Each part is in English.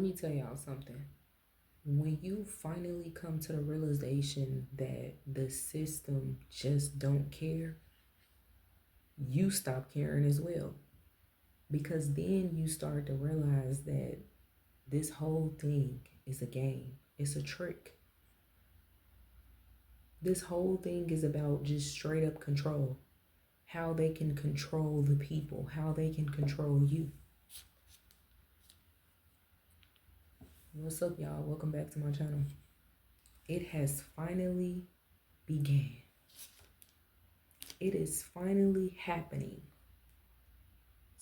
Let me tell y'all something. When you finally come to the realization that the system just don't care, you stop caring as well. Because then you start to realize that this whole thing is a game. It's a trick. This whole thing is about just straight up control. How they can control the people, how they can control you. What's up, y'all? Welcome back to my channel. It has finally began. It is finally happening.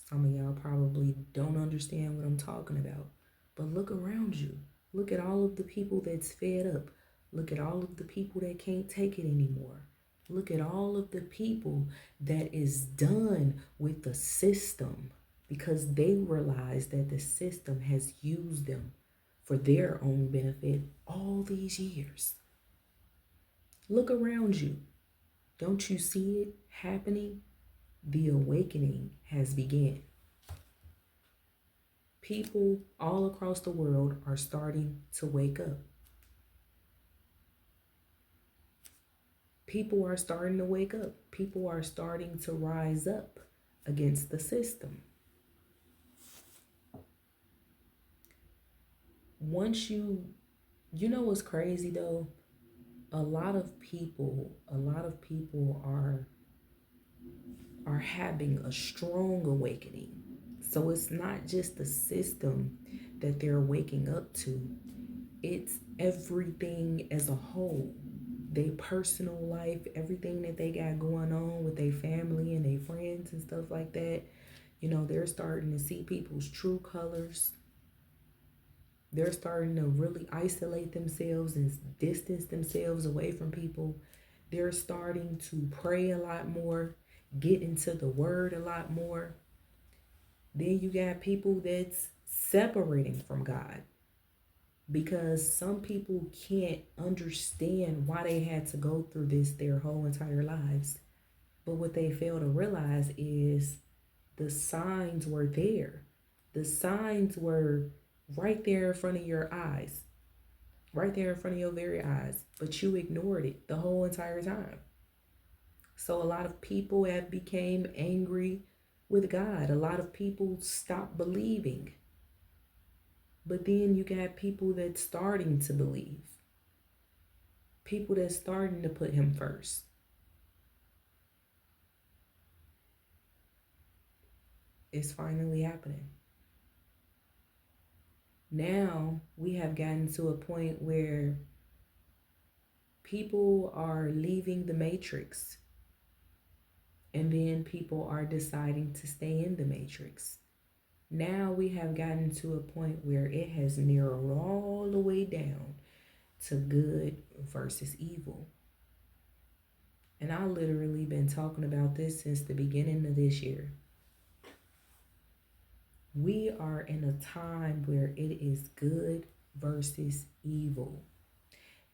Some of y'all probably don't understand what I'm talking about, but look around you. Look at all of the people that's fed up. Look at all of the people that can't take it anymore. Look at all of the people that is done with the system because they realize that the system has used them for their own benefit all these years. Look around you. Don't you see it happening? The awakening has begun. People all across the world are starting to wake up. People are starting to wake up. People are starting to rise up against the system. Once you know what's crazy though? A lot of people are having a strong awakening. So it's not just the system that they're waking up to, it's everything as a whole. Their personal life, everything that they got going on with their family and their friends and stuff like that. You know, they're starting to see people's true colors. They're starting to really isolate themselves and distance themselves away from people. They're starting to pray a lot more, get into the word a lot more. Then you got people that's separating from God because some people can't understand why they had to go through this their whole entire lives. But what they fail to realize is the signs were there. The signs were right there in front of your eyes, right there in front of your very eyes, but you ignored it the whole entire time. So a lot of people have became angry with God. A lot of people stopped believing. But then you got people that's starting to believe. People that's starting to put him first. It's finally happening. Now we have gotten to a point where people are leaving the matrix and then people are deciding to stay in the matrix. Now we have gotten to a point where it has narrowed all the way down to good versus evil. And I literally been talking about this since the beginning of this year. We are in a time where it is good versus evil.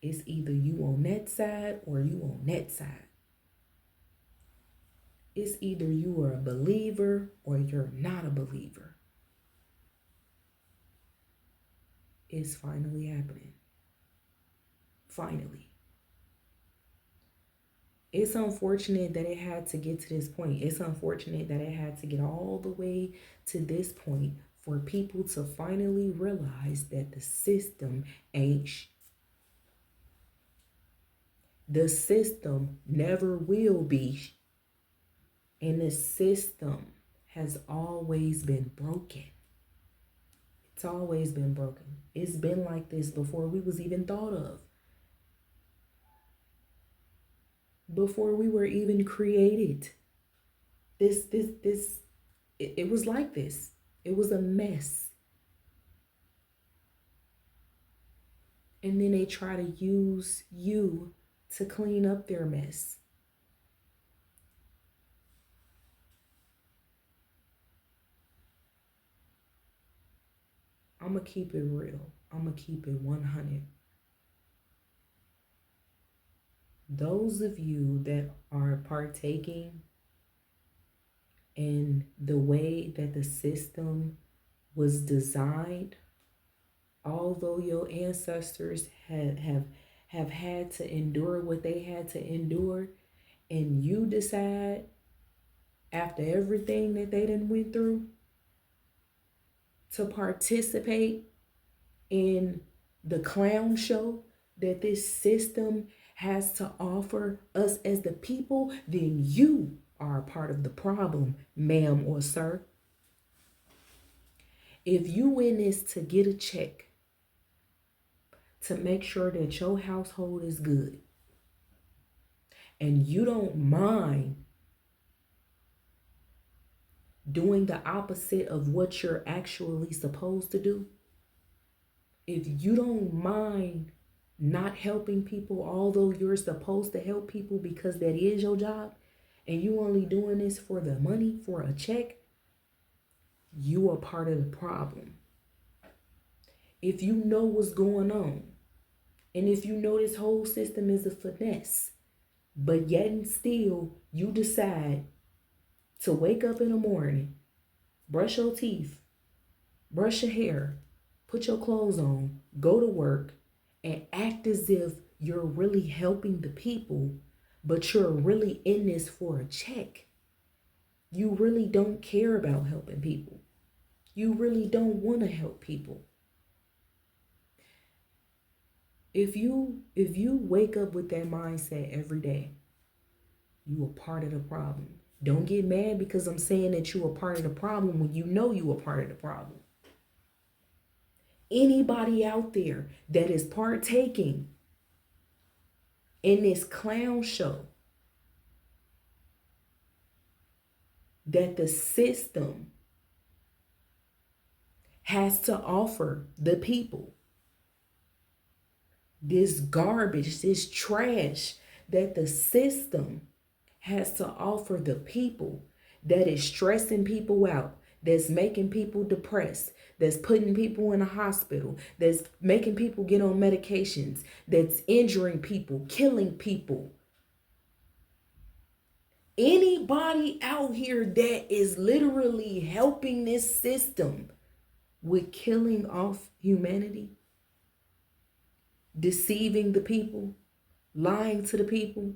It's either you on that side or you on that side. It's either you are a believer or you're not a believer. It's finally happening. Finally. It's unfortunate that it had to get to this point. It's unfortunate that it had to get all the way to this point for people to finally realize that the system ain't the system never will be. And the system has always been broken. It's always been broken. It's been like this before we was even thought of. Before we were even created. It was like this. It was a mess. And then they try to use you to clean up their mess. I'm going to keep it real. I'm going to keep it 100. Those of you that are partaking in the way that the system was designed, Although your ancestors have had to endure what they had to endure, and you decide after everything that they done went through to participate in the clown show that this system has to offer us as the people, then you are a part of the problem, ma'am or sir. If you in this to get a check to make sure that your household is good, and you don't mind doing the opposite of what you're actually supposed to do, if you don't mind not helping people, although you're supposed to help people because that is your job, and you only doing this for the money, for a check, you are part of the problem. If you know what's going on, and if you know this whole system is a finesse, but yet and still you decide to wake up in the morning, brush your teeth, brush your hair, put your clothes on, go to work, and act as if you're really helping the people, but you're really in this for a check. You really don't care about helping people. You really don't want to help people. If you wake up with that mindset every day, you are part of the problem. Don't get mad because I'm saying that you are part of the problem when you know you are part of the problem. Anybody out there that is partaking in this clown show that the system has to offer the people, this garbage, this trash that the system has to offer the people, that is stressing people out, that's making people depressed, that's putting people in a hospital, that's making people get on medications, that's injuring people, killing people. Anybody out here that is literally helping this system with killing off humanity, deceiving the people, lying to the people,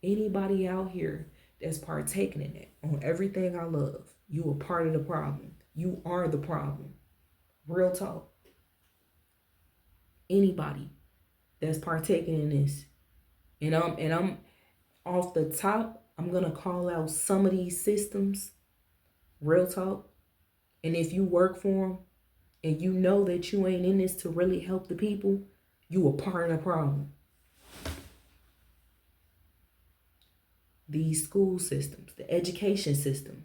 anybody out here that's partaking in it, on everything I love, you are part of the problem. You are the problem. Real talk. Anybody that's partaking in this. And I'm off the top, I'm gonna call out some of these systems. Real talk. And if you work for them and you know that you ain't in this to really help the people, you are part of the problem. These school systems, the education system.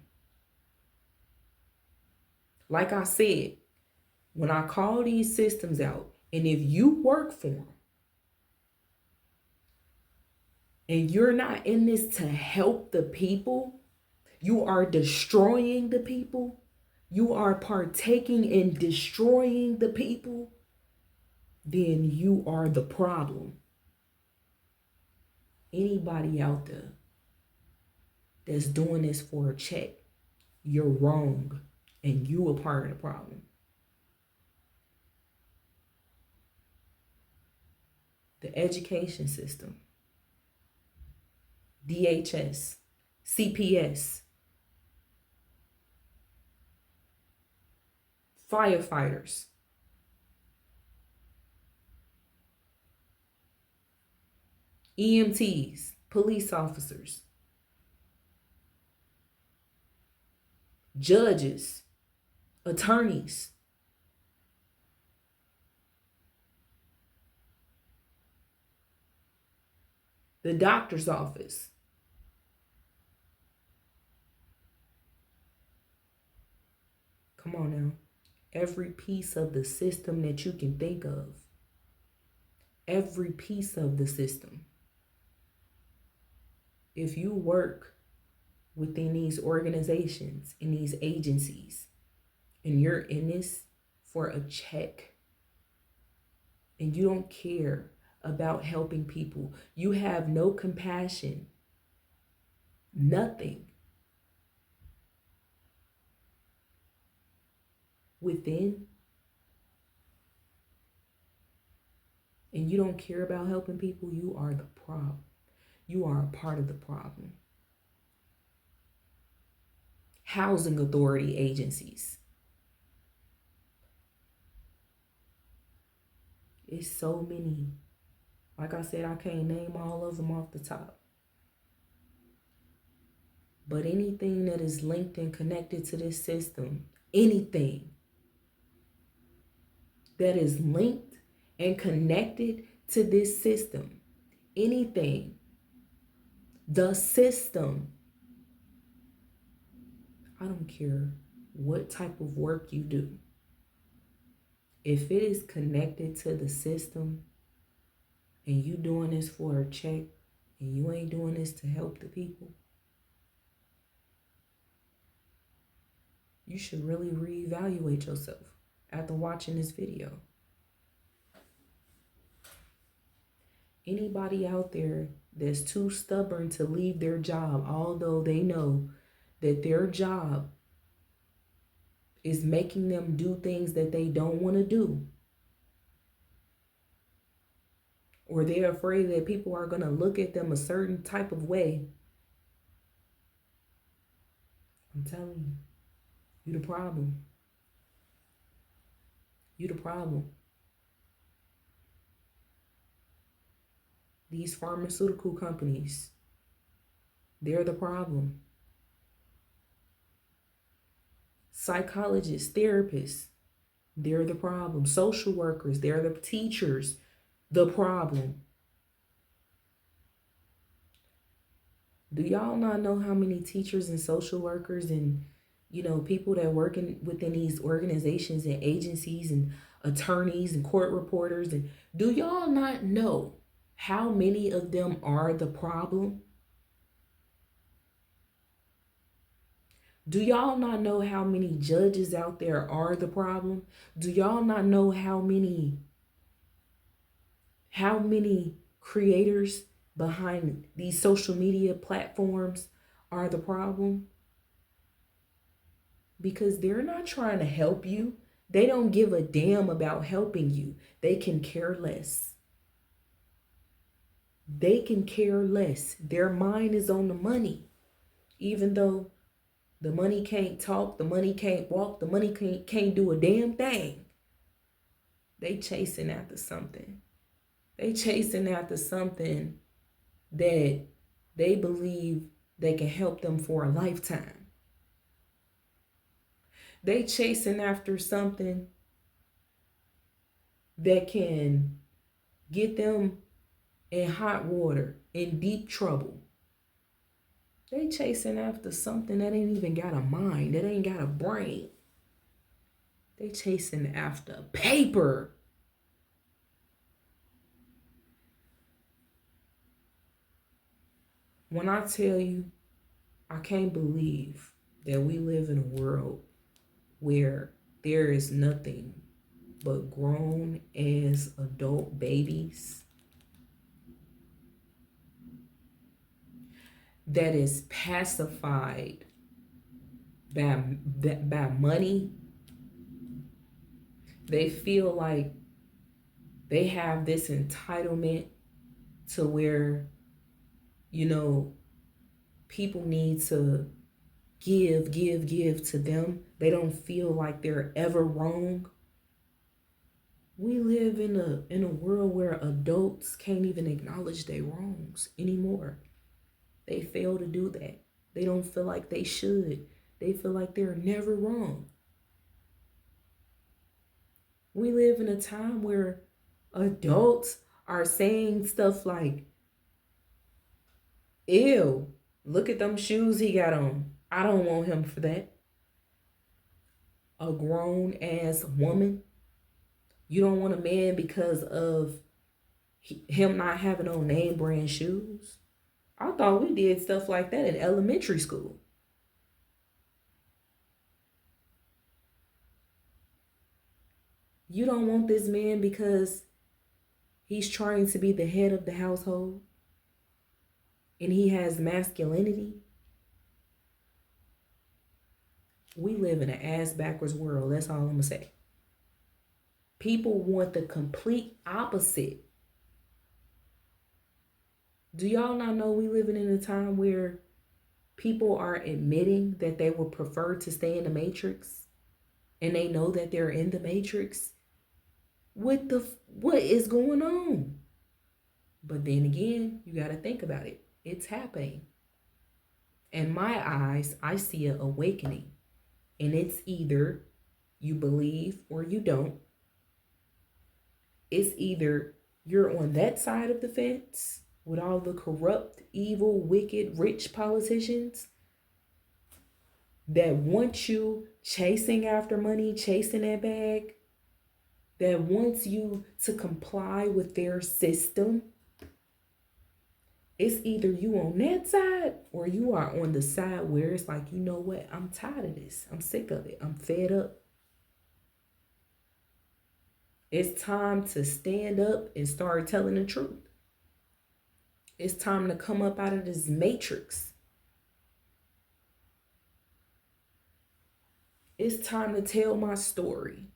Like I said, when I call these systems out, and if you work for them and you're not in this to help the people, you are destroying the people, you are partaking in destroying the people, then you are the problem. Anybody out there that's doing this for a check, you're wrong, and you are part of the problem. The education system, DHS, CPS, firefighters, EMTs, police officers, judges, attorneys, the doctor's office. Come on now. Every piece of the system that you can think of. Every piece of the system. If you work within these organizations, in these agencies, and you're in this for a check, and you don't care about helping people, you have no compassion, nothing within, you don't care about helping people, you are the problem. You are a part of the problem. Housing authority agencies. It's so many. Like I said, I can't name all of them off the top. But anything that is linked and connected to this system, anything that is linked and connected to this system, anything, the system, I don't care what type of work you do. If it is connected to the system and you doing this for a check and you ain't doing this to help the people, you should really reevaluate yourself after watching this video. Anybody out there that's too stubborn to leave their job, although they know that their job is making them do things that they don't want to do, or they're afraid that people are going to look at them a certain type of way, I'm telling you, you the problem. You the problem. These pharmaceutical companies, they're the problem. Psychologists, therapists, they're the problem. Social workers, they're the teachers, the problem. Do y'all not know how many teachers and social workers and people that work within these organizations and agencies and attorneys and court reporters, and do y'all not know how many of them are the problem? Do y'all not know how many judges out there are the problem? Do y'all not know how many creators behind these social media platforms are the problem? Because they're not trying to help you. They don't give a damn about helping you. They can care less. They can care less. Their mind is on the money. Even though the money can't talk, the money can't walk, the money can't do a damn thing. They chasing after something. They chasing after something that they believe they can help them for a lifetime. They chasing after something that can get them in hot water, in deep trouble. They chasing after something that ain't even got a mind, that ain't got a brain. They chasing after paper. When I tell you, I can't believe that we live in a world where there is nothing but grown as adult babies that is pacified by money. They feel like they have this entitlement to where, people need to give to them. They don't feel like they're ever wrong. We live in a world where adults can't even acknowledge their wrongs anymore. They fail to do that. They don't feel like they should. They feel like they're never wrong. We live in a time where adults are saying stuff like, ew, look at them shoes he got on. I don't want him for that. A grown ass woman. You don't want a man because of him not having on name brand shoes. I thought we did stuff like that in elementary school. You don't want this man because he's trying to be the head of the household and he has masculinity. We live in an ass backwards world. That's all I'm going to say. People want the complete opposite Do y'all not know we living in a time where people are admitting that they would prefer to stay in the matrix and they know that they're in the matrix? What is going on? But then again, you got to think about it. It's happening. In my eyes, I see an awakening. And it's either you believe or you don't. It's either you're on that side of the fence with all the corrupt, evil, wicked, rich politicians that want you chasing after money, chasing that bag, that wants you to comply with their system. It's either you on that side or you are on the side where it's like, you know what? I'm tired of this. I'm sick of it. I'm fed up. It's time to stand up and start telling the truth. It's time to come up out of this matrix. It's time to tell my story.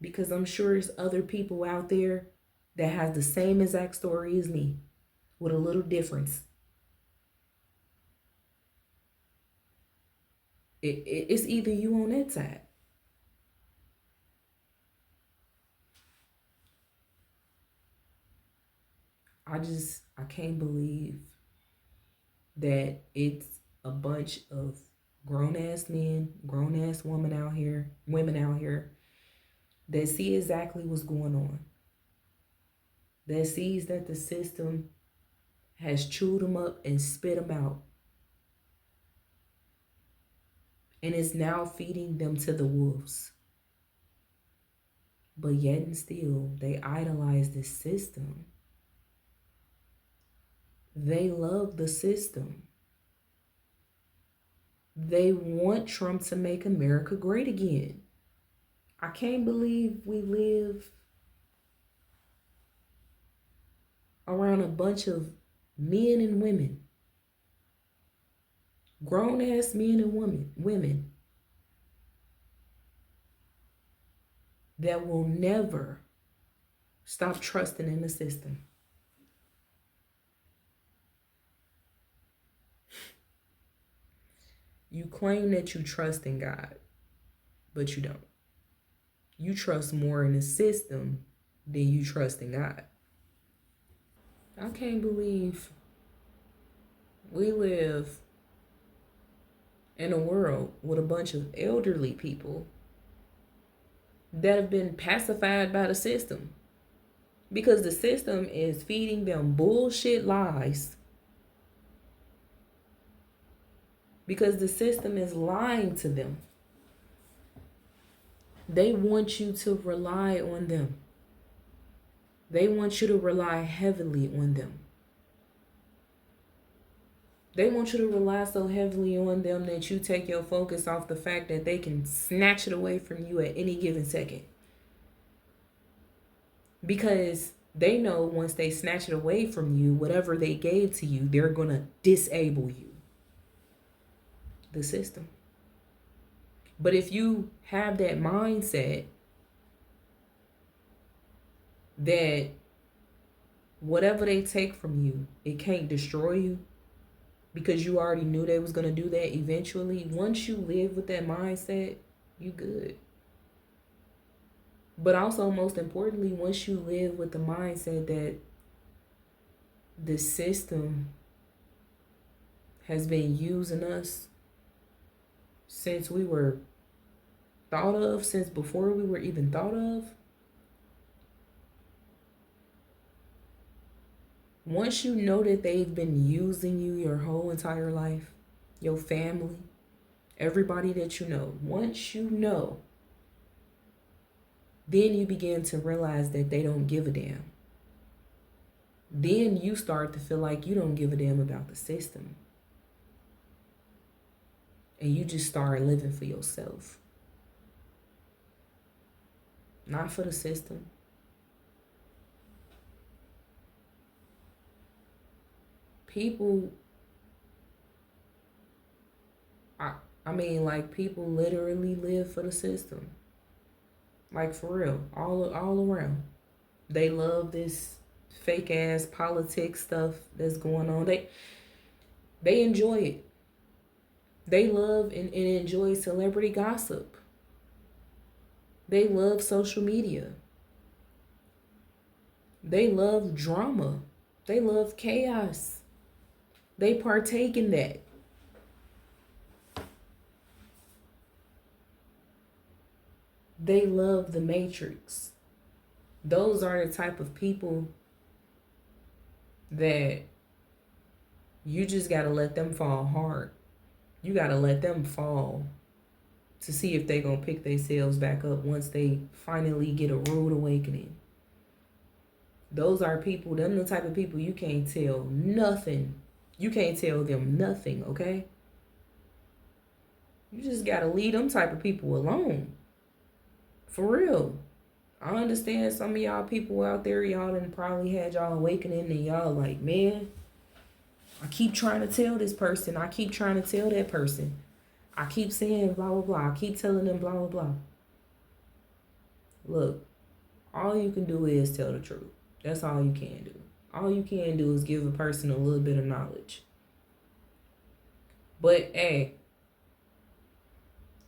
Because I'm sure there's other people out there that has the same exact story as me with a little difference. It's either you on that side. I can't believe that it's a bunch of grown ass men, grown ass women out here that see exactly what's going on. That sees that the system has chewed them up and spit them out. And is now feeding them to the wolves. But yet and still, they idolize this system. They love the system. They want Trump to make America great again. I can't believe we live around a bunch of men and women, grown ass men and women that will never stop trusting in the system. You claim that you trust in God, but you don't. You trust more in the system than you trust in God. I can't believe we live in a world with a bunch of elderly people that have been pacified by the system because the system is feeding them bullshit lies, because the system is lying to them. They want you to rely on them. They want you to rely heavily on them. They want you to rely so heavily on them that you take your focus off the fact that they can snatch it away from you at any given second. Because they know once they snatch it away from you, whatever they gave to you, they're going to disable you. The system. But if you have that mindset that whatever they take from you, it can't destroy you, because you already knew they was going to do that eventually. Once you live with that mindset, you good. But also, most importantly, once you live with the mindset that the system has been using us since we were thought of, since before we were even thought of. Once you know that they've been using you your whole entire life, your family, everybody that you know, once you know, then you begin to realize that they don't give a damn. Then you start to feel like you don't give a damn about the system. And you just start living for yourself. Not for the system. People, I mean, like, people literally live for the system. Like, for real, all around. They love this fake ass politics stuff that's going on. They enjoy it. They love and enjoy celebrity gossip. They love social media. They love drama. They love chaos. They partake in that. They love the Matrix. Those are the type of people that you just got to let them fall hard. You got to let them fall to see if they're going to pick themselves back up once they finally get a rude awakening. Those are people, them the type of people you can't tell nothing. You can't tell them nothing, okay? You just got to leave them type of people alone. For real. I understand some of y'all people out there, y'all done probably had y'all awakening and y'all like, man, I keep trying to tell this person. I keep trying to tell that person. I keep saying blah, blah, blah. I keep telling them blah, blah, blah. Look, all you can do is tell the truth. That's all you can do. All you can do is give a person a little bit of knowledge. But, hey,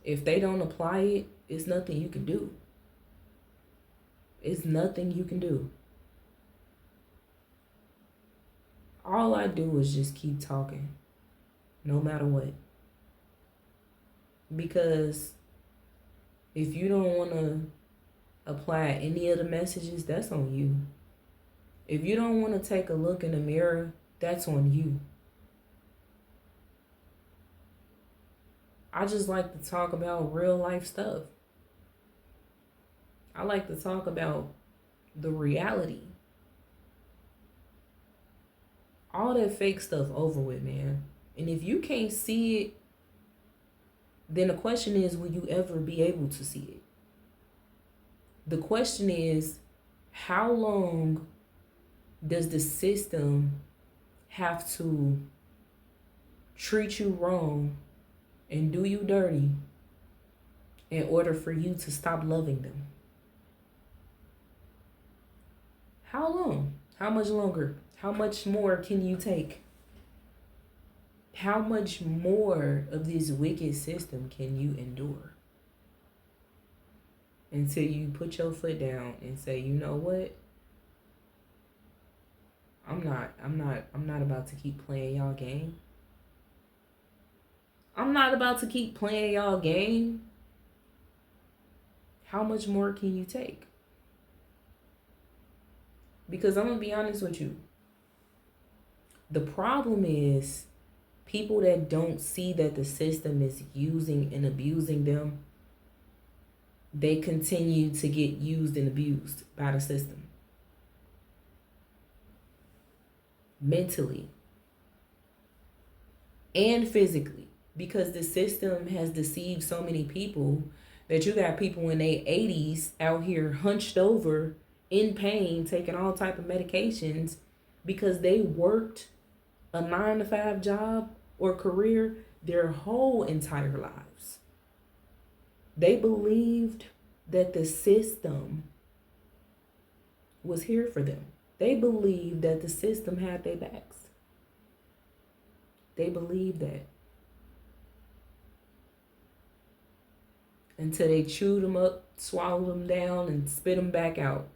if they don't apply it, it's nothing you can do. It's nothing you can do. All I do is just keep talking, no matter what. Because if you don't want to apply any of the messages, that's on you. If you don't want to take a look in the mirror, that's on you. I just like to talk about real life stuff. I like to talk about the reality. All that fake stuff over with, man. And if you can't see it, then the question is, will you ever be able to see it? The question is, how long does the system have to treat you wrong and do you dirty in order for you to stop loving them? How long? How much longer? How much more can you take? How much more of this wicked system can you endure? Until you put your foot down and say, you know what? I'm not about to keep playing y'all game. I'm not about to keep playing y'all game. How much more can you take? Because I'm going to be honest with you. The problem is people that don't see that the system is using and abusing them, they continue to get used and abused by the system. Mentally and physically. Because the system has deceived so many people that you got people in their 80s out here hunched over in pain, taking all type of medications because they worked a 9-to-5 job or career their whole entire lives. They believed that the system was here for them. They believed that the system had their backs. They believed that. Until they chewed them up, swallowed them down, and spit them back out.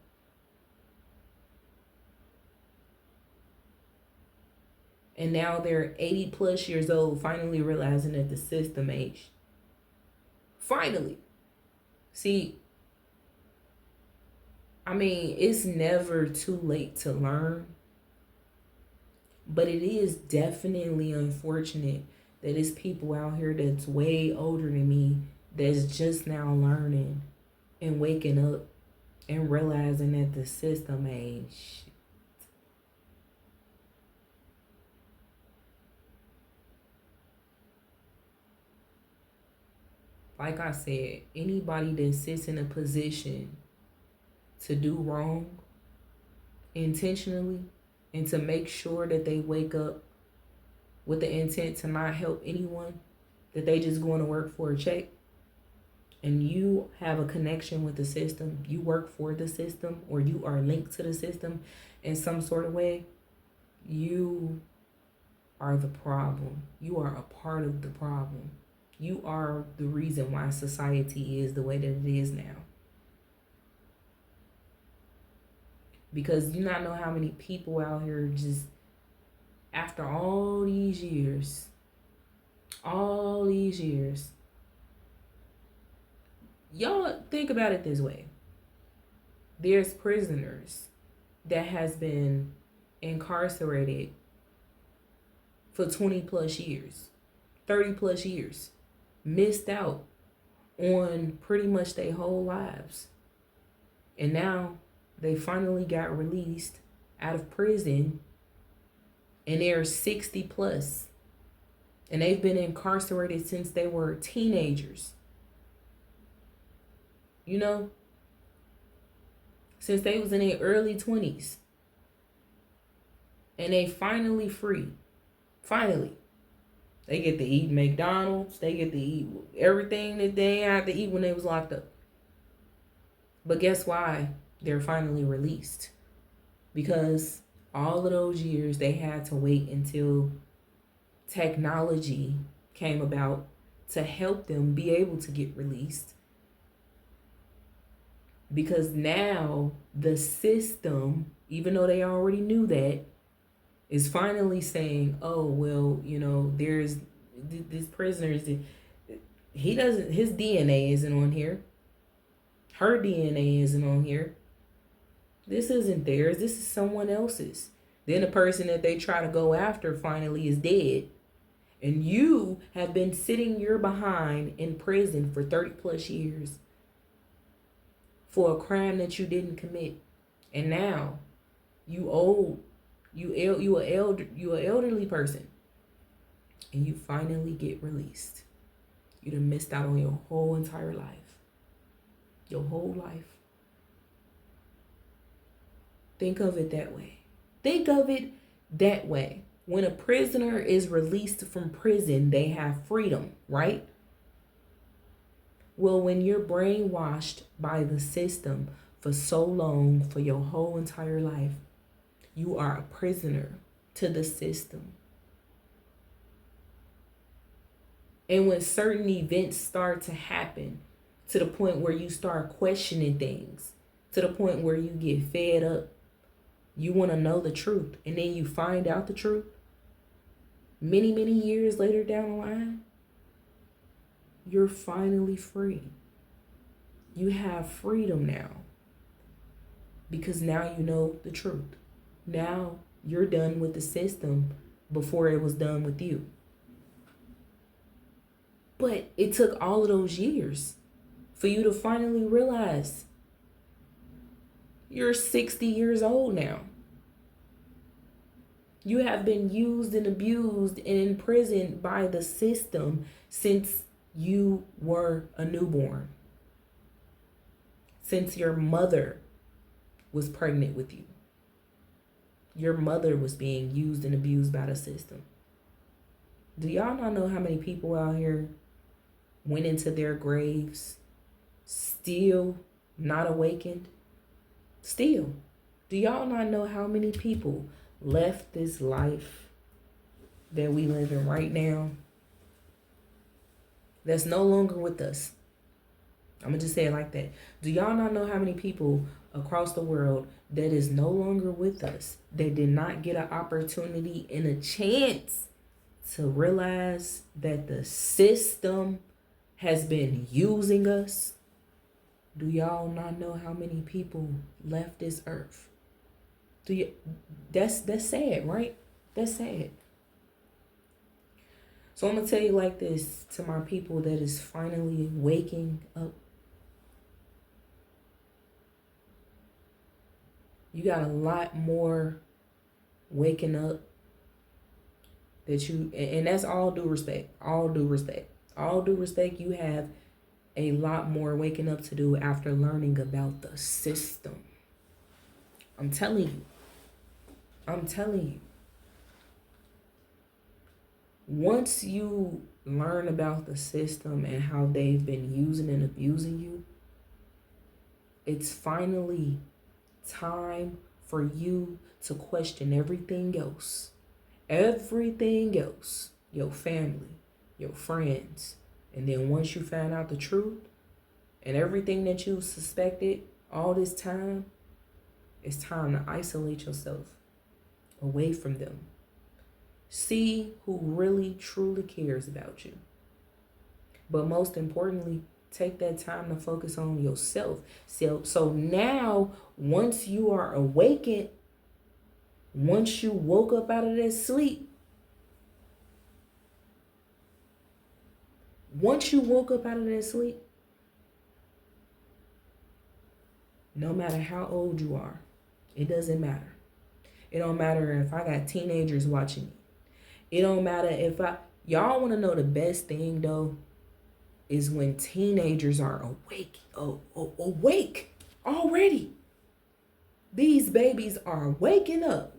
And now they're 80 plus years old, finally realizing that the system aged. Finally. See, I mean, it's never too late to learn. But it is definitely unfortunate that it's people out here that's way older than me that's just now learning and waking up and realizing that the system ain't shit. Like I said, anybody that sits in a position to do wrong intentionally and to make sure that they wake up with the intent to not help anyone, that they just going to work for a check, and you have a connection with the system, you work for the system, or you are linked to the system in some sort of way, you are the problem. You are a part of the problem. You are the reason why society is the way that it is now. Because you not know how many people out here just, after all these years, y'all think about it this way. There's prisoners that has been incarcerated for 20 plus years, 30 plus years, missed out on pretty much their whole lives. And now they finally got released out of prison, and they're 60 plus. And they've been incarcerated since they were teenagers. You know? Since they was in their early 20s. And they finally free. Finally. They get to eat McDonald's. They get to eat everything that they had to eat when they was locked up. But guess why they're finally released? Because all of those years they had to wait until technology came about to help them be able to get released. Because now the system, even though they already knew that, is finally saying, oh, well, you know, there's this prisoner, he doesn't, his DNA isn't on here. Her DNA isn't on here. This isn't theirs. This is someone else's. Then the person that they try to go after finally is dead. And you have been sitting your behind in prison for 30 plus years for a crime that you didn't commit. And now you old, you an elderly person, and you finally get released. You done missed out on your whole entire life. Your whole life. Think of it that way. Think of it that way. When a prisoner is released from prison, they have freedom, right? Well, when you're brainwashed by the system for so long, for your whole entire life, you are a prisoner to the system. And when certain events start to happen, to the point where you start questioning things, to the point where you get fed up, you want to know the truth, and then you find out the truth, many, many years later down the line, you're finally free. You have freedom now. Because now you know the truth. Now you're done with the system before it was done with you. But it took all of those years for you to finally realize you're 60 years old now. You have been used and abused and imprisoned by the system since you were a newborn. Since your mother was pregnant with you. Your mother was being used and abused by the system. Do y'all not know how many people out here went into their graves still not awakened? Still. Do y'all not know how many people left this life that we live in right now that's no longer with us? I'm going to just say it like that. Do y'all not know how many people across the world that is no longer with us, that did not get an opportunity and a chance to realize that the system has been using us? Do y'all not know how many people left this earth? That's sad, right? That's sad. So I'm going to tell you like this, to my people that is finally waking up. You got a lot more waking up that you, and that's all due respect, all due respect. All due respect, you have a lot more waking up to do after learning about the system. I'm telling you. Once you learn about the system and how they've been using and abusing you, it's finally time for you to question everything else. Everything else. Your family, your friends. And then once you find out the truth and everything that you suspected all this time, it's time to isolate yourself away from them. See who really truly cares about you. But most importantly, take that time to focus on yourself. So now, once you are awakened, once you woke up out of that sleep, no matter how old you are, it doesn't matter. It don't matter if I got teenagers watching me. It don't matter if y'all want to know the best thing though, is when teenagers are awake already. These babies are waking up.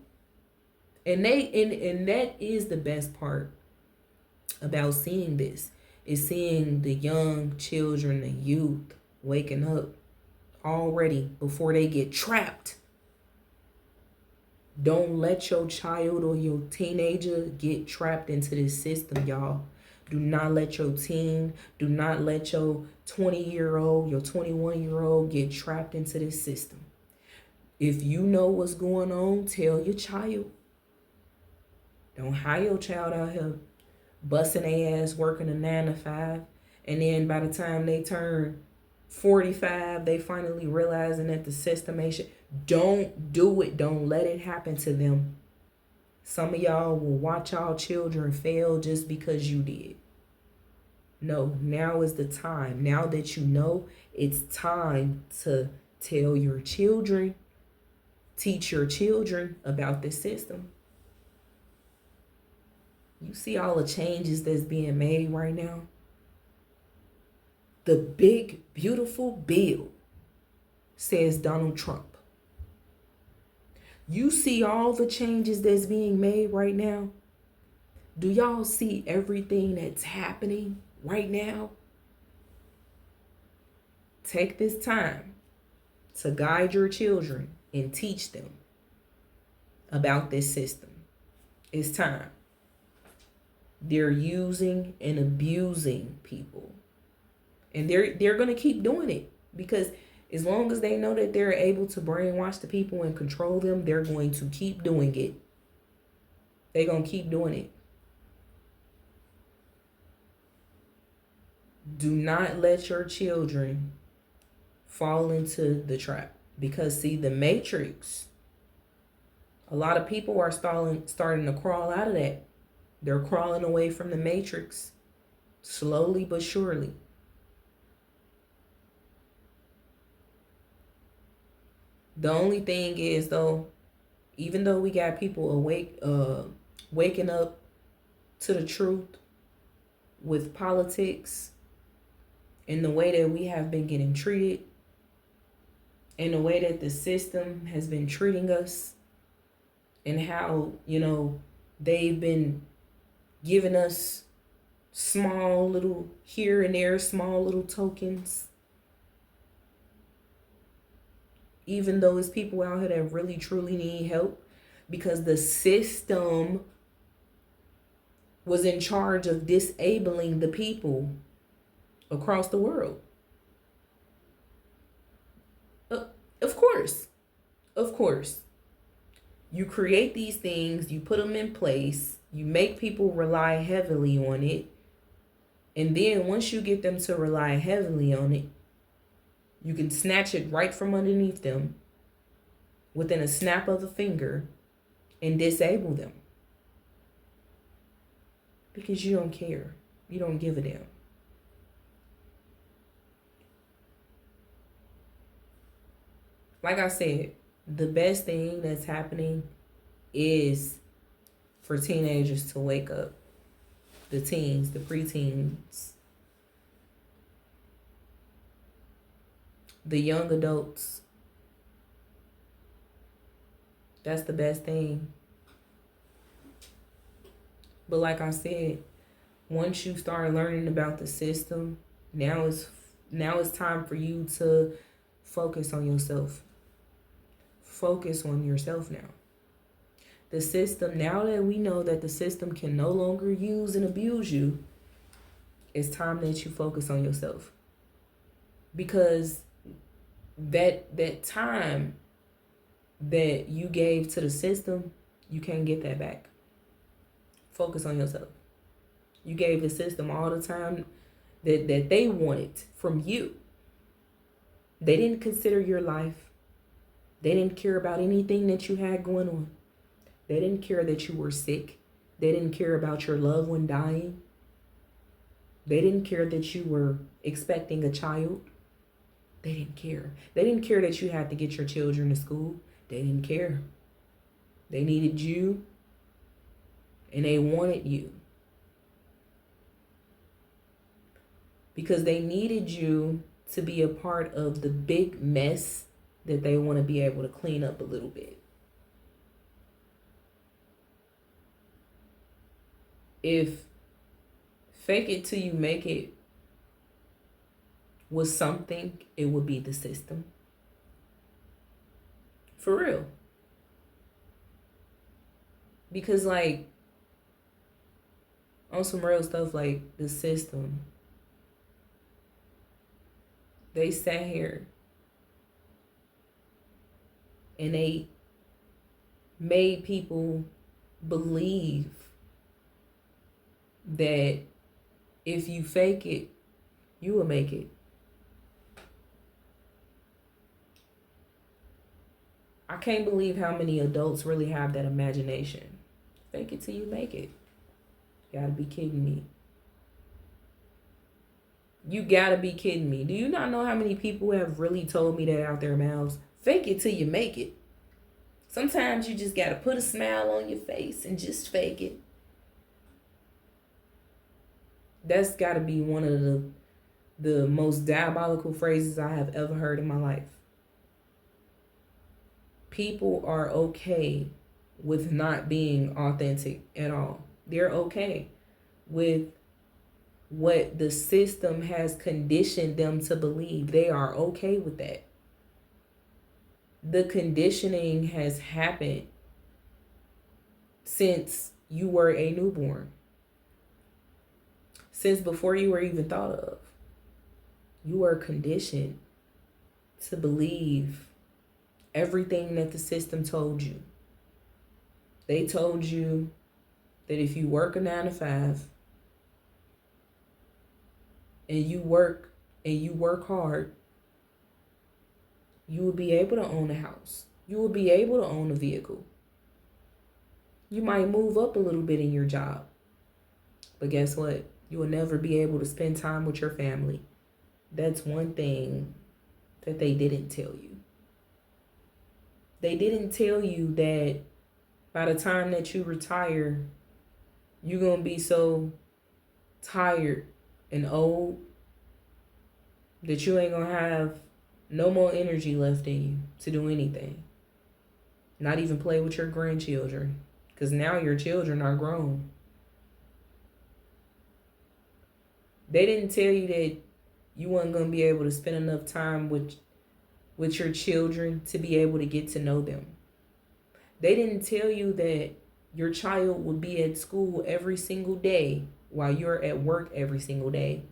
And that is the best part about seeing this, is seeing the young children, the youth waking up already before they get trapped. Don't let your child or your teenager get trapped into this system, y'all. Do not let your teen, do not let your 20-year-old, your 21-year-old get trapped into this system. If you know what's going on, tell your child. Don't hire your child out here busting their ass working a 9 to 5. And then by the time they turn 45, they finally realizing that the system ain't shit. Don't do it. Don't let it happen to them. Some of y'all will watch y'all children fail just because you did. No, now is the time. Now that you know, it's time to tell your children, teach your children about this system. You see all the changes that's being made right now? The big, beautiful bill, says Donald Trump. You see all the changes that's being made right now? Do y'all see everything that's happening right now? Take this time to guide your children and teach them about this system. It's time. They're using and abusing people. And they're going to keep doing it, because as long as they know that they're able to brainwash the people and control them, they're going to keep doing it. They're going to keep doing it. Do not let your children fall into the trap. Because see, the Matrix, a lot of people are starting to crawl out of that. They're crawling away from the Matrix, slowly but surely. The only thing is, though, even though we got people waking up to the truth with politics and the way that we have been getting treated and the way that the system has been treating us, and how, they've been giving us small little here and there, small little tokens. Even though it's people out here that really truly need help, because the system was in charge of disabling the people across the world. Of course. You create these things, you put them in place, you make people rely heavily on it. And then once you get them to rely heavily on it, you can snatch it right from underneath them within a snap of a finger and disable them. Because you don't care. You don't give a damn. Like I said, the best thing that's happening is for teenagers to wake up. The teens, the preteens, the young adults. That's the best thing. But like I said, Once you start learning about the system, now it's time for you to focus on yourself. Focus on yourself now. The system, now that we know that the system can no longer use and abuse you, it's time that you focus on yourself. Because that time that you gave to the system, you can't get that back. Focus on yourself. You gave the system all the time that they wanted from you. They didn't consider your life. They didn't care about anything that you had going on. They didn't care that you were sick. They didn't care about your loved one dying. They didn't care that you were expecting a child. They didn't care. They didn't care that you had to get your children to school. They didn't care. They needed you and they wanted you. Because they needed you to be a part of the big mess that they want to be able to clean up a little bit. If fake it till you make it was something, it would be the system. For real. Because like, on some real stuff, like the system, they sat here and they made people believe that if you fake it, you will make it. I can't believe how many adults really have that imagination. Fake it till you make it. You gotta be kidding me. You gotta be kidding me. Do you not know how many people have really told me that out their mouths? Fake it till you make it. Sometimes you just gotta put a smile on your face and just fake it. That's gotta be one of the most diabolical phrases I have ever heard in my life. People are okay with not being authentic at all. They're okay with what the system has conditioned them to believe. They are okay with that. The conditioning has happened since you were a newborn. Since before you were even thought of. You were conditioned to believe everything that the system told you. They told you that if you work a 9 to 5 and you work hard, you will be able to own a house. You will be able to own a vehicle. You might move up a little bit in your job. But guess what? You will never be able to spend time with your family. That's one thing that they didn't tell you. They didn't tell you that by the time that you retire, you're going to be so tired and old that you ain't going to have no more energy left in you to do anything. Not even play with your grandchildren, because now your children are grown. They didn't tell you that you weren't going to be able to spend enough time with your children to be able to get to know them. They didn't tell you that your child would be at school every single day while you're at work every single day.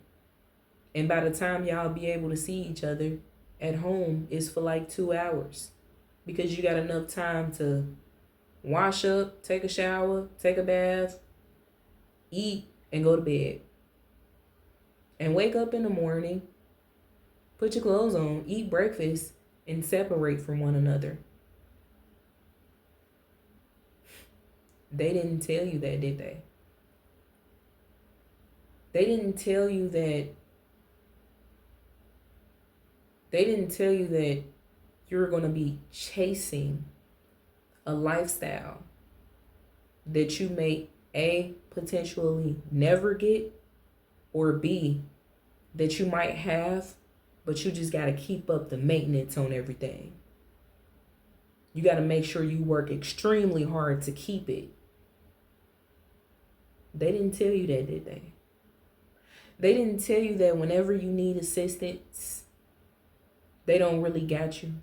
And by the time y'all be able to see each other at home, it's for like 2 hours. Because you got enough time to wash up, take a shower, take a bath, eat, and go to bed. And wake up in the morning, put your clothes on, eat breakfast, and separate from one another. They didn't tell you that, did they? They didn't tell you that you're going to be chasing a lifestyle that you may A, potentially never get, or B, that you might have, but you just got to keep up the maintenance on everything. You got to make sure you work extremely hard to keep it. They didn't tell you that, did they? They didn't tell you that whenever you need assistance, they don't really got you.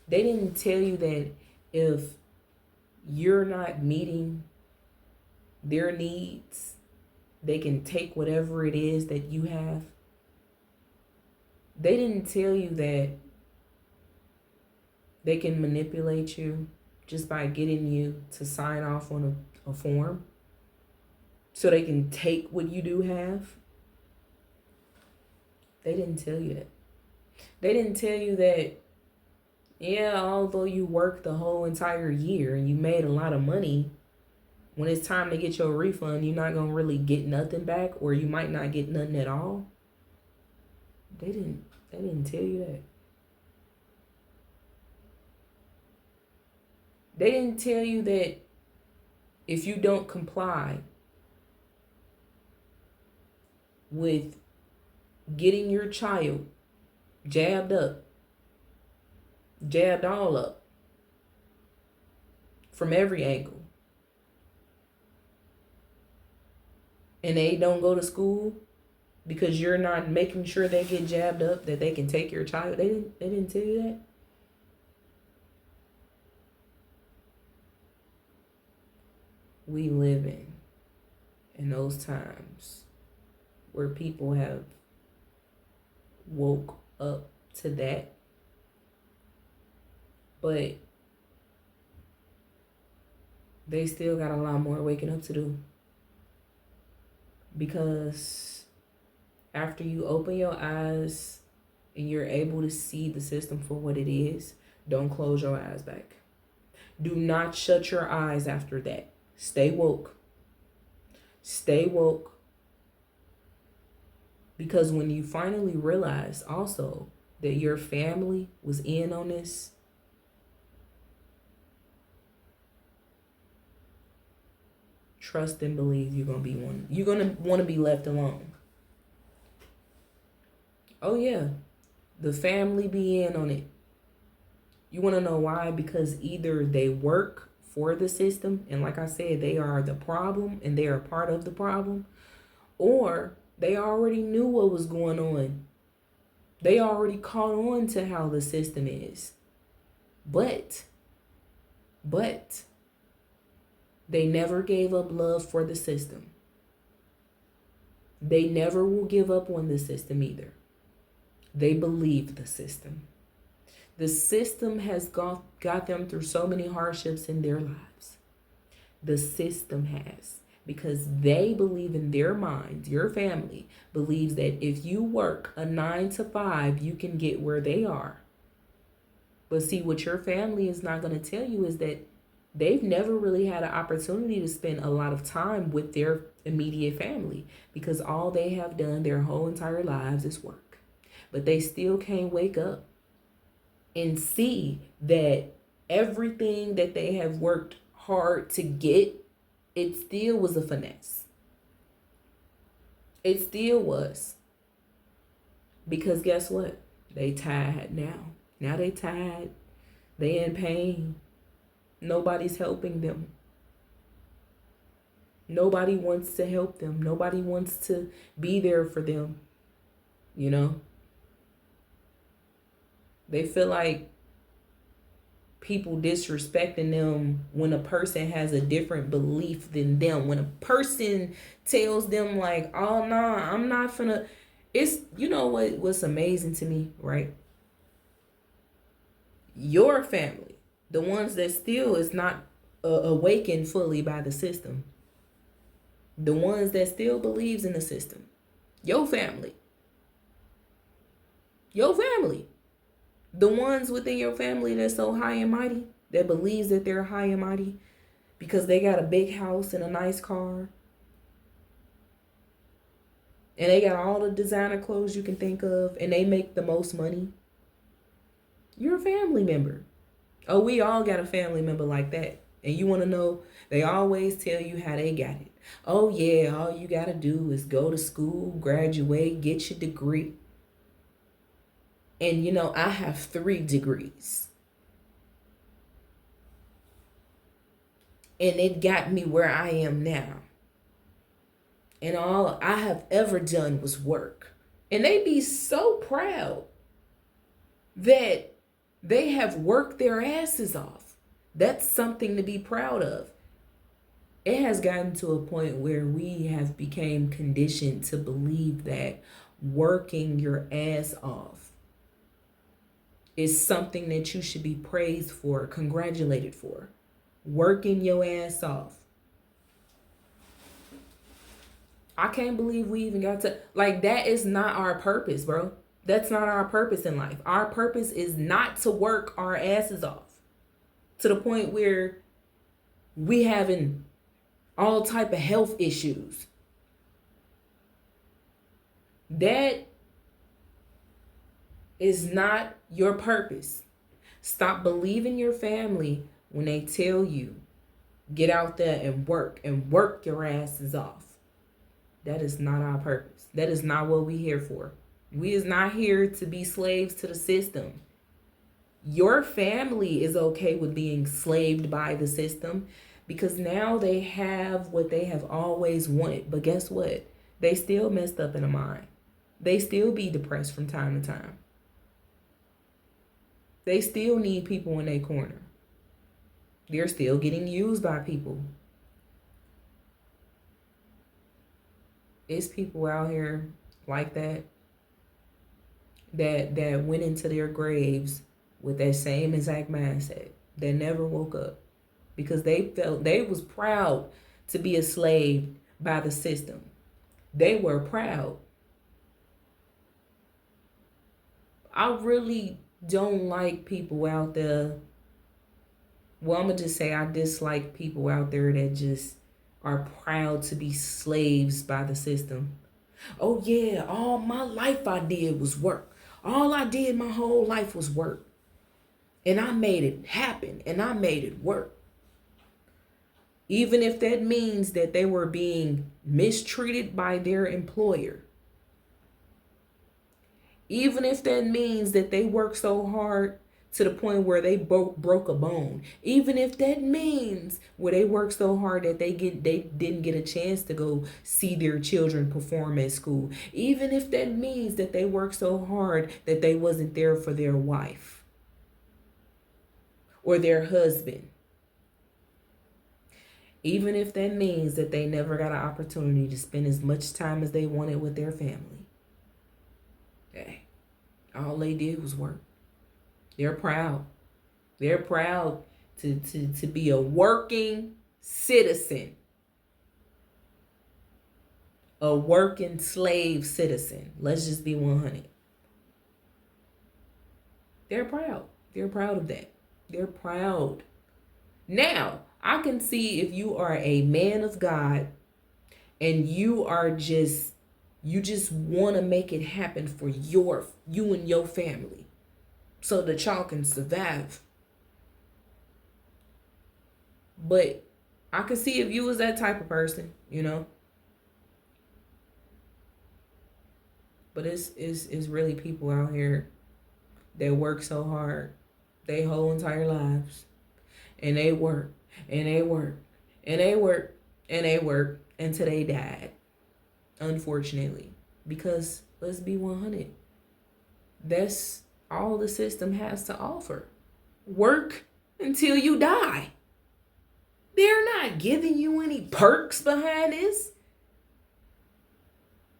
They didn't tell you that if you're not meeting their needs, they can take whatever it is that you have. They didn't tell you that they can manipulate you just by getting you to sign off on a form so they can take what you do have. They didn't tell you that. They didn't tell you that, yeah, although you worked the whole entire year and you made a lot of money, when it's time to get your refund, you're not going to really get nothing back, or you might not get nothing at all. They didn't tell you that. They didn't tell you that if you don't comply with getting your child jabbed all up from every angle, and they don't go to school because you're not making sure they get jabbed up, that they can take your child. They didn't tell you that. We live in those times where people have woke up to that, but they still got a lot more waking up to do. Because after you open your eyes and you're able to see the system for what it is, don't close your eyes back. Do not shut your eyes after that. Stay woke. Stay woke. Because when you finally realize also that your family was in on this, trust and believe you're gonna be one. You're gonna want to be left alone. Oh yeah, the family be in on it. You want to know why? Because either they work for the system, and like I said, they are the problem and they are part of the problem, or they already knew what was going on. They already caught on to how the system is. But they never gave up love for the system. They never will give up on the system either. They believe the system. The system has got them through so many hardships in their lives. The system has. Because they believe in their minds, your family believes that if you work a 9 to 5, you can get where they are. But see, what your family is not going to tell you is that they've never really had an opportunity to spend a lot of time with their immediate family, because all they have done their whole entire lives is work. But they still can't wake up and see that everything that they have worked hard to get, it still was a finesse. It still was. Because guess what? They tired now. Now they tired. They in pain. Nobody's helping them. Nobody wants to help them. Nobody wants to be there for them. You know? They feel like people disrespecting them when a person has a different belief than them. When a person tells them like, oh no, I'm not finna. It's, you know what's amazing to me, right? Your family, the ones that still is not awakened fully by the system, the ones that still believes in the system, your family, the ones within your family that's so high and mighty, that believes that they're high and mighty because they got a big house and a nice car, and they got all the designer clothes you can think of, and they make the most money. You're a family member. Oh, we all got a family member like that. And you want to know, they always tell you how they got it. Oh yeah, all you got to do is go to school, graduate, get your degree. And you know, I have 3 degrees. And it got me where I am now. and all I have ever done was work. And they be so proud that they have worked their asses off. That's something to be proud of. It has gotten to a point where we have become conditioned to believe that working your ass off is something that you should be praised for, congratulated for. Working your ass off. I can't believe we even got to, like, that is not our purpose, bro. That's not our purpose in life. Our purpose is not to work our asses off to the point where we having all type of health issues. That is not your purpose. Stop believing your family when they tell you get out there and work your asses off. That is not our purpose. That is not what we're here for. We is not here to be slaves to the system. Your family is okay with being slaved by the system because now they have what they have always wanted. But guess what? They still messed up in the mind. They still be depressed from time to time. They still need people in their corner. They're still getting used by people. It's people out here like that went into their graves with that same exact mindset, that never woke up because they felt they was proud to be a slave by the system. They were proud. I really don't like people out there. Well, I'm going to just say I dislike people out there that just are proud to be slaves by the system. Oh yeah, all my life I did was work. All I did my whole life was work. And I made it happen and I made it work. Even if that means that they were being mistreated by their employer. Even if that means that they worked so hard to the point where they broke a bone. Even if that means where they worked so hard that they didn't get a chance to go see their children perform at school. Even if that means that they worked so hard that they wasn't there for their wife or their husband. Even if that means that they never got an opportunity to spend as much time as they wanted with their family. Hey, all they did was work. They're proud. They're proud to be a working citizen. A working slave citizen. Let's just be 100. They're proud. They're proud of that. They're proud. Now, I can see if you are a man of God and you just want to make it happen for you and your family so that y'all can survive. But I can see if you was that type of person, you know. But it's really people out here that work so hard their whole entire lives. And they work, and they work, and they work, and they work until they died. Unfortunately. Because let's be 100. That's all the system has to offer. Work until you die. They're not giving you any perks behind this.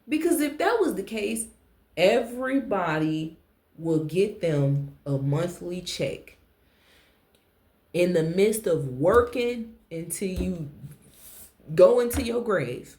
Because if that was the case, everybody will get them a monthly check. In the midst of working until you go into your grave,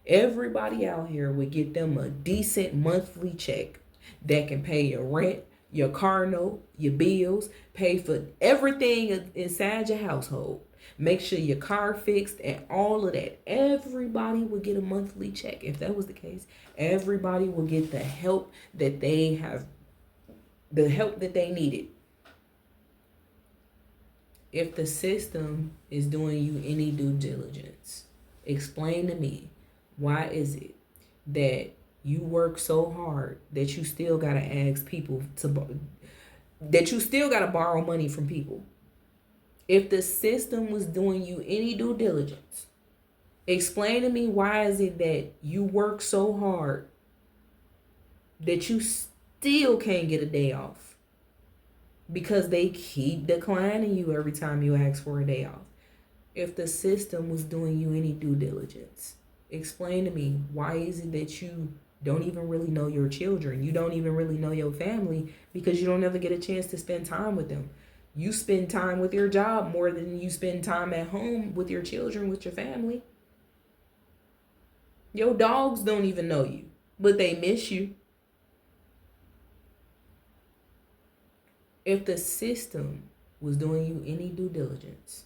everybody out here would get them a decent monthly check that can pay your rent, your car note, your bills, pay for everything inside your household. Make sure your car fixed and all of that. Everybody would get a monthly check. If that was the case, everybody will get the help that they have, the help that they needed. If the system is doing you any due diligence, explain to me, why is it that you work so hard that you still got to ask people that you still got to borrow money from people? If the system was doing you any due diligence, Explain to me, why is it that you work so hard that you still can't get a day off? Because they keep declining you every time you ask for a day off. If the system was doing you any due diligence, explain to me, why is it that you don't even really know your children? You don't even really know your family because you don't ever get a chance to spend time with them. You spend time with your job more than you spend time at home with your children, with your family. Your dogs don't even know you, but they miss you. If the system was doing you any due diligence,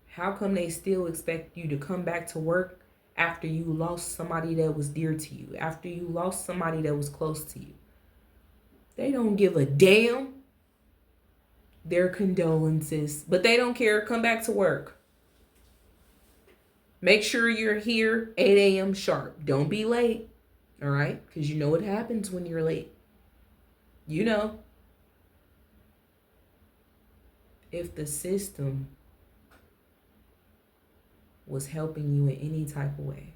how come they still expect you to come back to work after you lost somebody that was dear to you, after you lost somebody that was close to you? They don't give a damn. Their condolences, but they don't care. Come back to work. Make sure you're here 8 a.m. sharp. Don't be late, all right? Because you know what happens when you're late. You know. If the system was helping you in any type of way,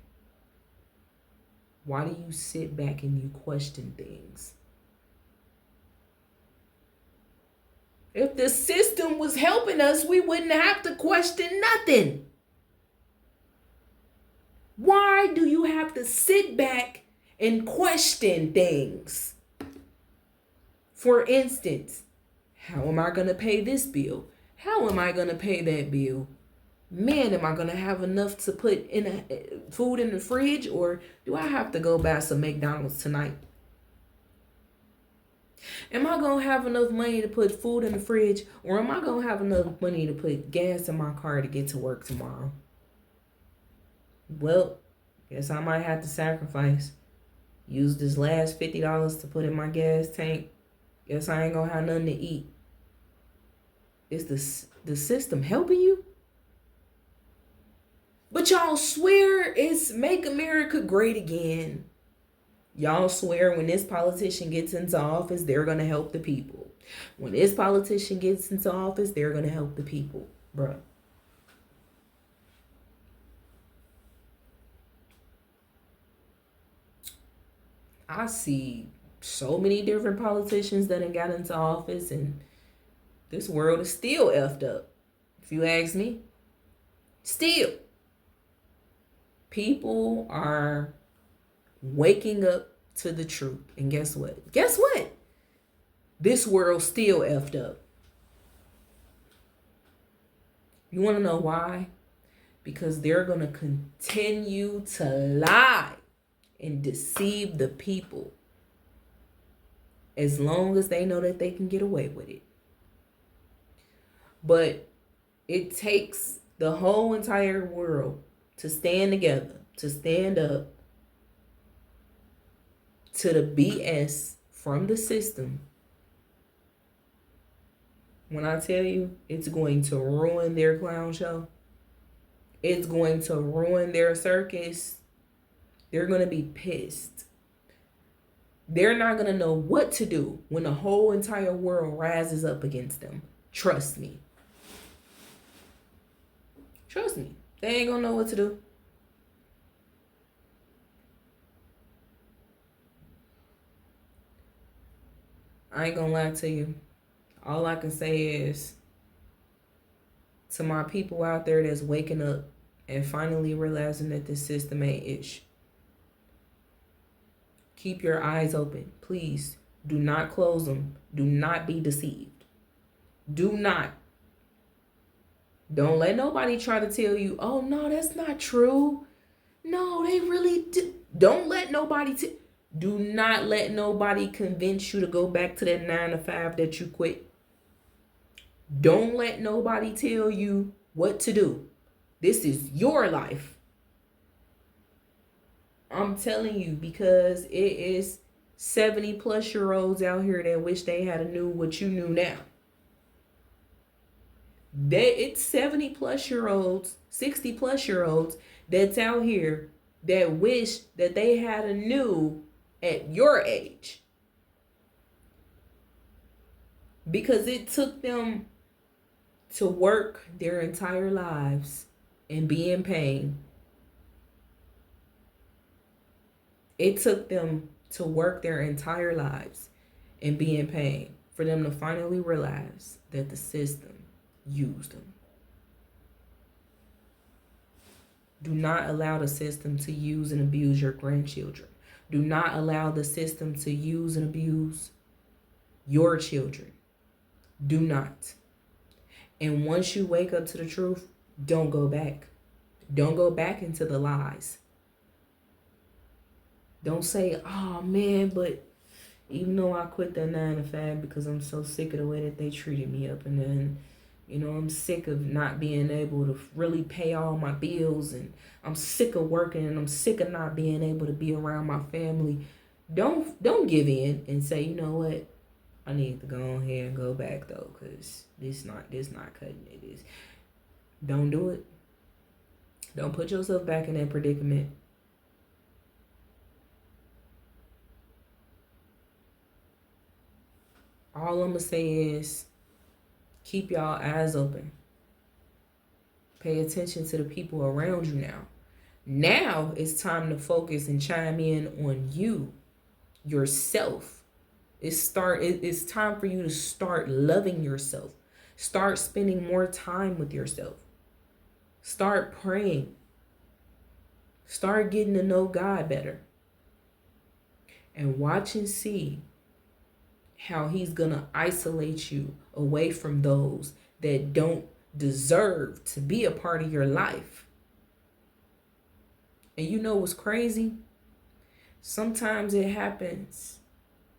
why do you sit back and you question things? If the system was helping us, we wouldn't have to question nothing. Why do you have to sit back and question things? For instance, how am I going to pay this bill? How am I going to pay that bill? Man, am I going to have enough to put in food in the fridge, or do I have to go buy some McDonald's tonight? Am I going to have enough money to put food in the fridge, or am I going to have enough money to put gas in my car to get to work tomorrow? Well, guess I might have to sacrifice. Use this last $50 to put in my gas tank. Guess I ain't going to have nothing to eat. Is the system helping you? But y'all swear it's Make America Great Again. Y'all swear when this politician gets into office, they're going to help the people. When this politician gets into office, they're going to help the people. Bruh. I see so many different politicians that have got into office, and this world is still effed up. If you ask me. Still. People are waking up to the truth. And guess what? Guess what? This world still effed up. You want to know why? Because they're going to continue to lie and deceive the people as long as they know that they can get away with it. But it takes the whole entire world to stand together, to stand up to the BS from the system. When I tell you, it's going to ruin their clown show, it's going to ruin their circus, they're going to be pissed. They're not going to know what to do when the whole entire world rises up against them. Trust me. Trust me. They ain't going to know what to do. I ain't going to lie to you. All I can say is, to my people out there that's waking up and finally realizing that this system ain't ish, keep your eyes open. Please do not close them. Do not be deceived. Do not. Don't let nobody try to tell you, oh, no, that's not true. No, they really do. Don't let nobody do not let nobody convince you to go back to that 9 to 5 that you quit. Don't let nobody tell you what to do. This is your life. I'm telling you, because it is 70-plus-year-olds out here that wish they had knew what you knew now. It's 70-plus-year-olds, 60-plus-year-olds that's out here that wish that they had knew at your age. Because it took them to work their entire lives and be in pain. It took them to work their entire lives and be in pain for them to finally realize that the system used them. Do not allow the system to use and abuse your grandchildren. Do not allow the system to use and abuse your children. Do not. And once you wake up to the truth, don't go back. Don't go back into the lies. Don't say, oh man, but even though I quit that 9 to 5 because I'm so sick of the way that they treated me up, and then, I'm sick of not being able to really pay all my bills, and I'm sick of working, and I'm sick of not being able to be around my family. Don't give in and say, you know what, I need to go ahead and go back though, because this not cutting it. Don't do it. Don't put yourself back in that predicament. All I'm going to say is keep y'all eyes open. Pay attention to the people around you now. Now it's time to focus and chime in on you, yourself. It's time for you to start loving yourself. Start spending more time with yourself. Start praying. Start getting to know God better. And watch and see how he's going to isolate you away from those that don't deserve to be a part of your life. And you know what's crazy? Sometimes it happens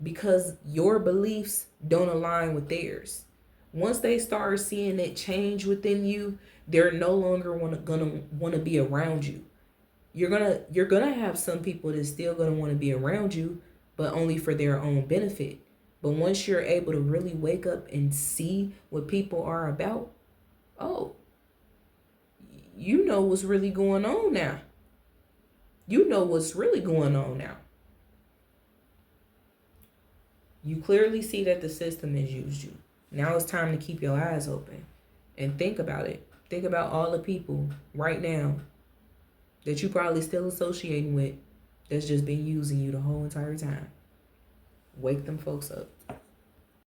because your beliefs don't align with theirs. Once they start seeing that change within you, they're no longer gonna want to be around you. You're gonna have some people that's still gonna want to be around you, but only for their own benefit. But once you're able to really wake up and see what people are about, oh, you know what's really going on now. You know what's really going on now. You clearly see that the system has used you. Now it's time to keep your eyes open and think about it. Think about all the people right now that you probably still associating with that's just been using you the whole entire time. Wake them folks up.